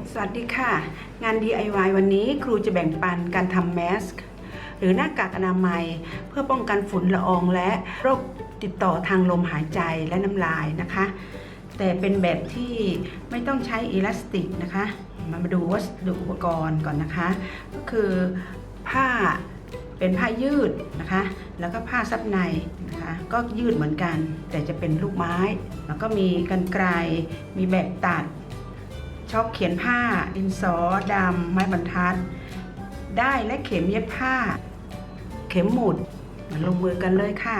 สวัสดีค่ะงาน DIY วันนี้ครูจะแบ่งปันการทำแมสก์หรือหน้ากากอนามัยเพื่อป้องกันฝุ่นละอองและโรคติดต่อทางลมหายใจและน้ำลายนะคะแต่เป็นแบบที่ไม่ต้องใช้อิลาสติกนะคะมาดูวัสดุอุปกรณ์ก่อนนะคะก็คือผ้าเป็นผ้ายืดนะคะแล้วก็ผ้าซับในนะคะก็ยืดเหมือนกันแต่จะเป็นลูกไม้แล้วก็มีกรรไกรมีแบบตัดช็อคเขียนผ้าดินสอดำไม้บรรทัดได้และเข็มเย็บผ้าเข็มหมุดมาลงมือกันเลยค่ะ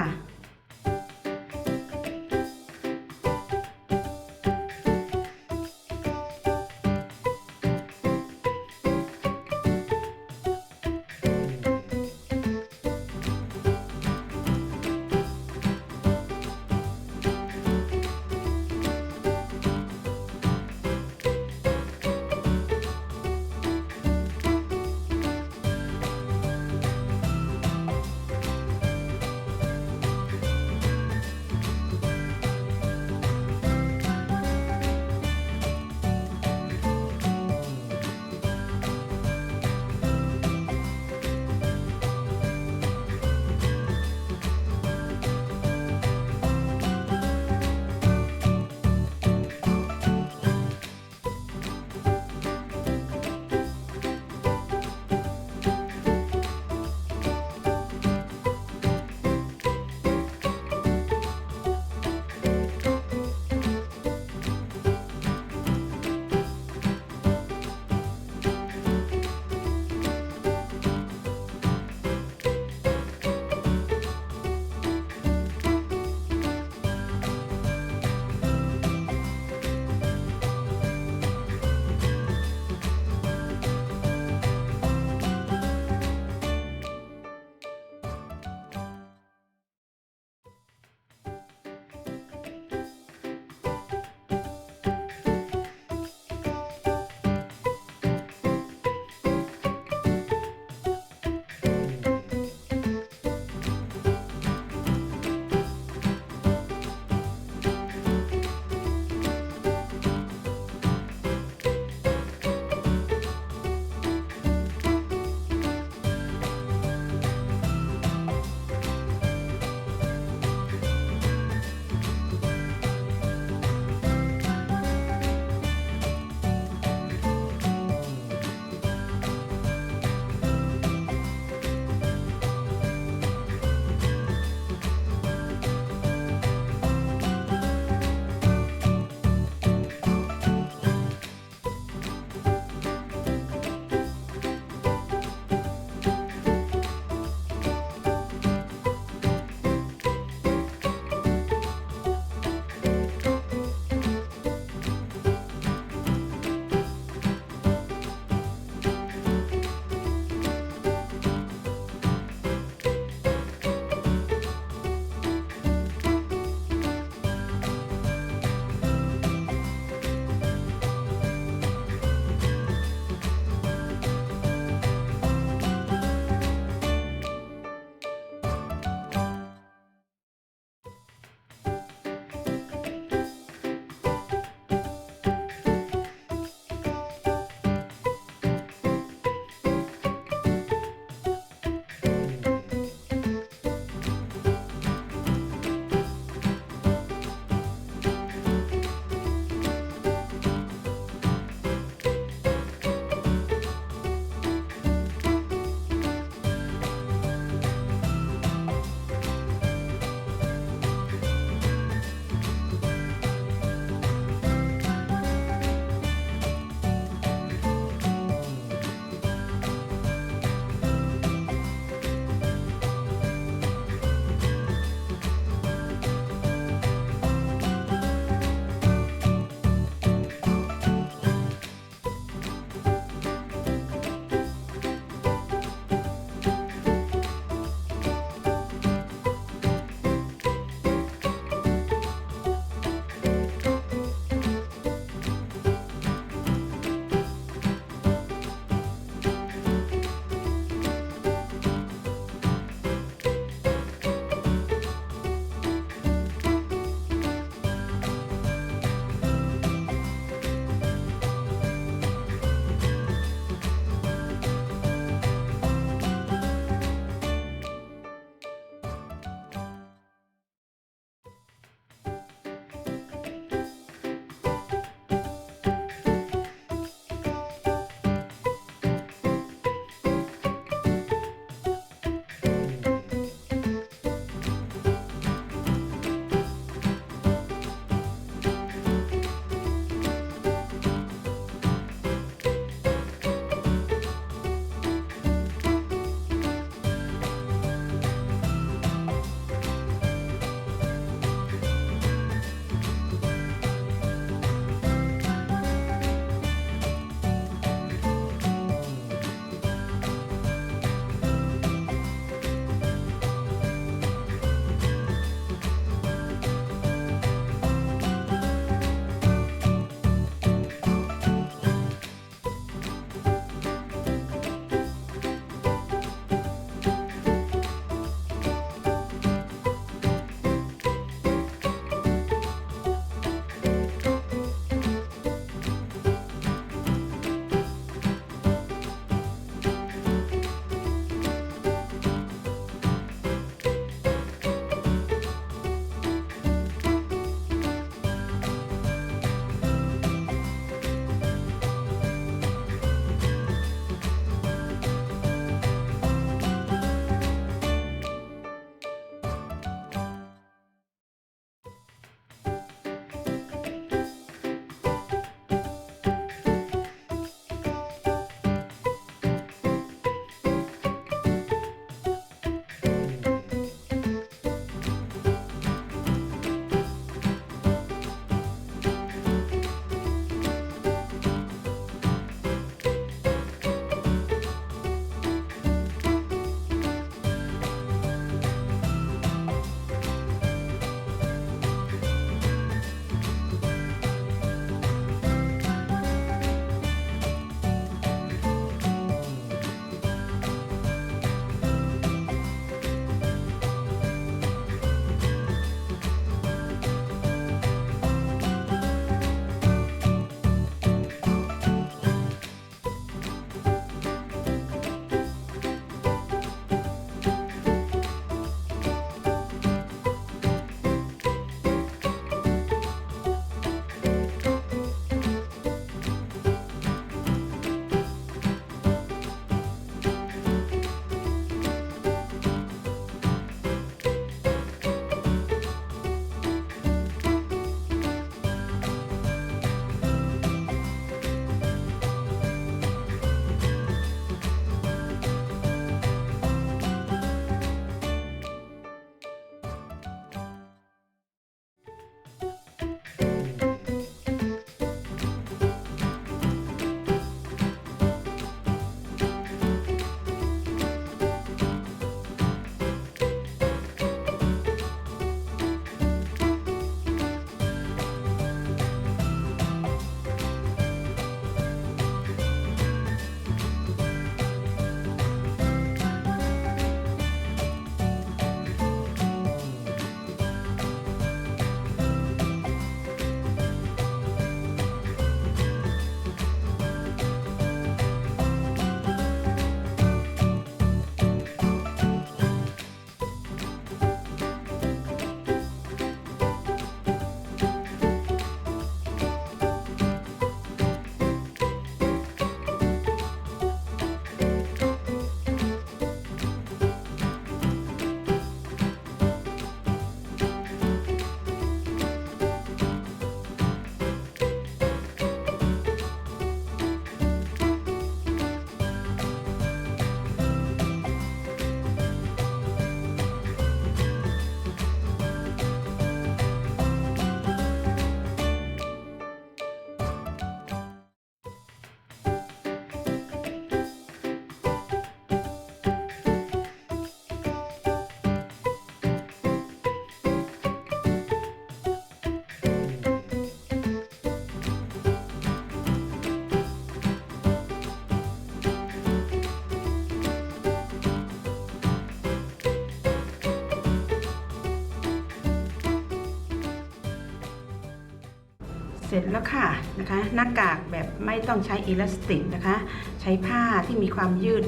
เสร็จแล้วค่ะนะคะหน้ากากแบบไม่ต้องใช้อิลาสติกนะคะใช้ผ้าที่มีความยืด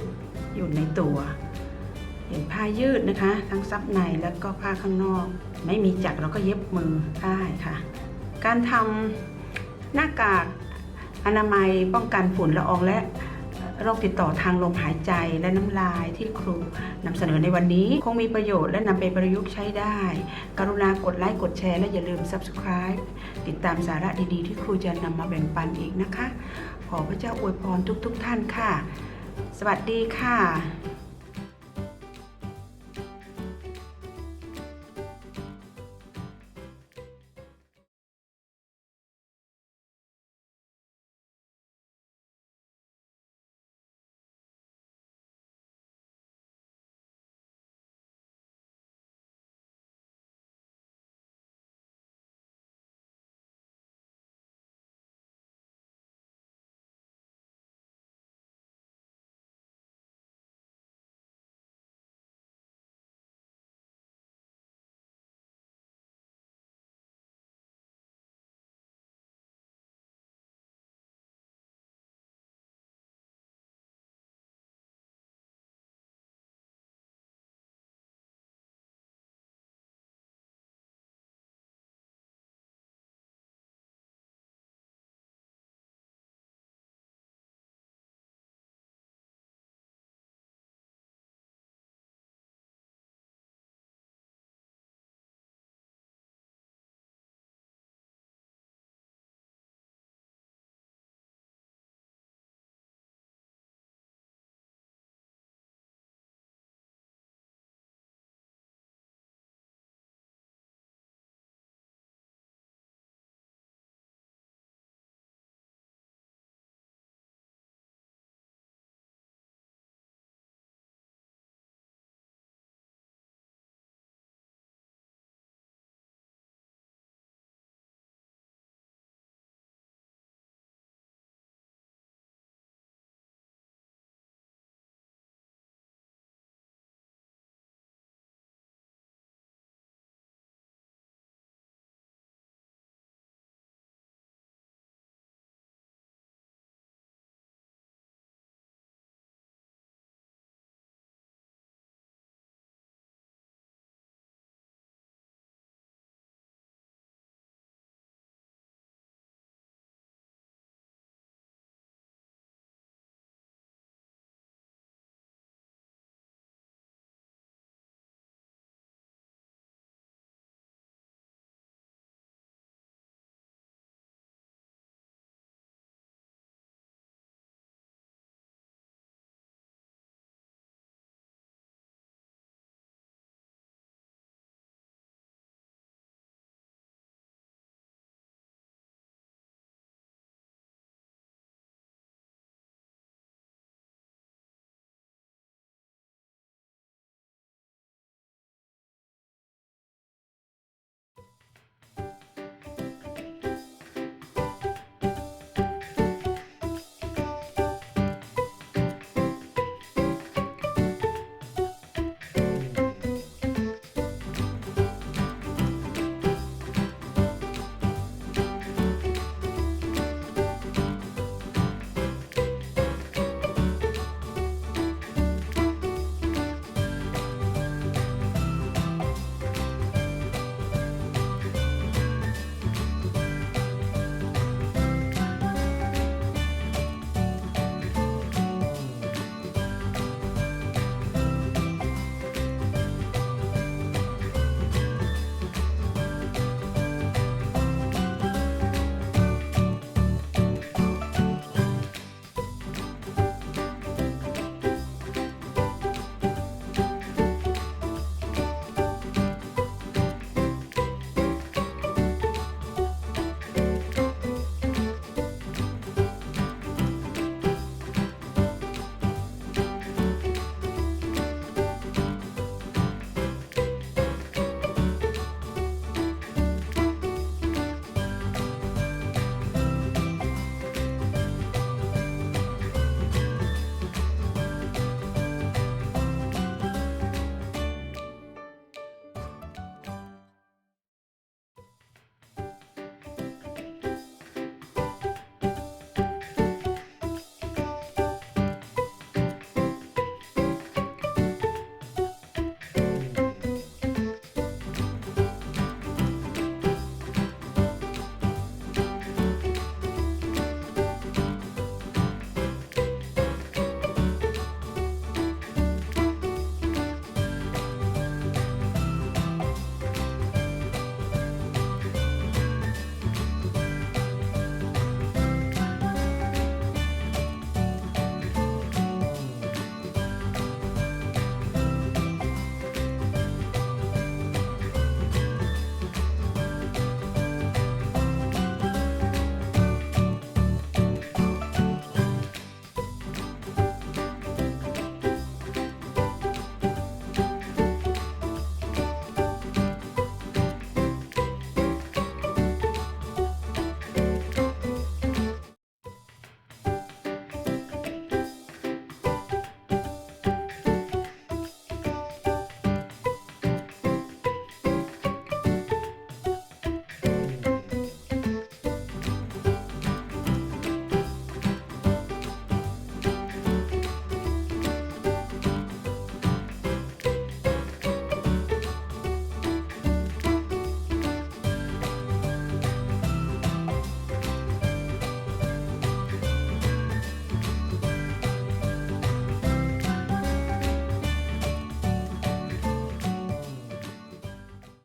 อยู่ในตัวเห็นผ้ายืดนะคะทั้งซับในแล้วก็ผ้าข้างนอกไม่มีจักรเราก็เย็บมือได้ค่ะการทำหน้ากากอนามัยป้องกันฝุ่นละอองและโรคติดต่อทางลมหายใจและน้ำลายที่ครูนำเสนอในวันนี้คงมีประโยชน์และนำไปประยุกต์ใช้ได้กรุณากดไลค์กดแชร์และอย่าลืม Subscribe ติดตามสาระดีๆที่ครูจะนำมาแบ่งปันอีกนะคะขอพระเจ้าอวยพรทุกท่านค่ะสวัสดีค่ะ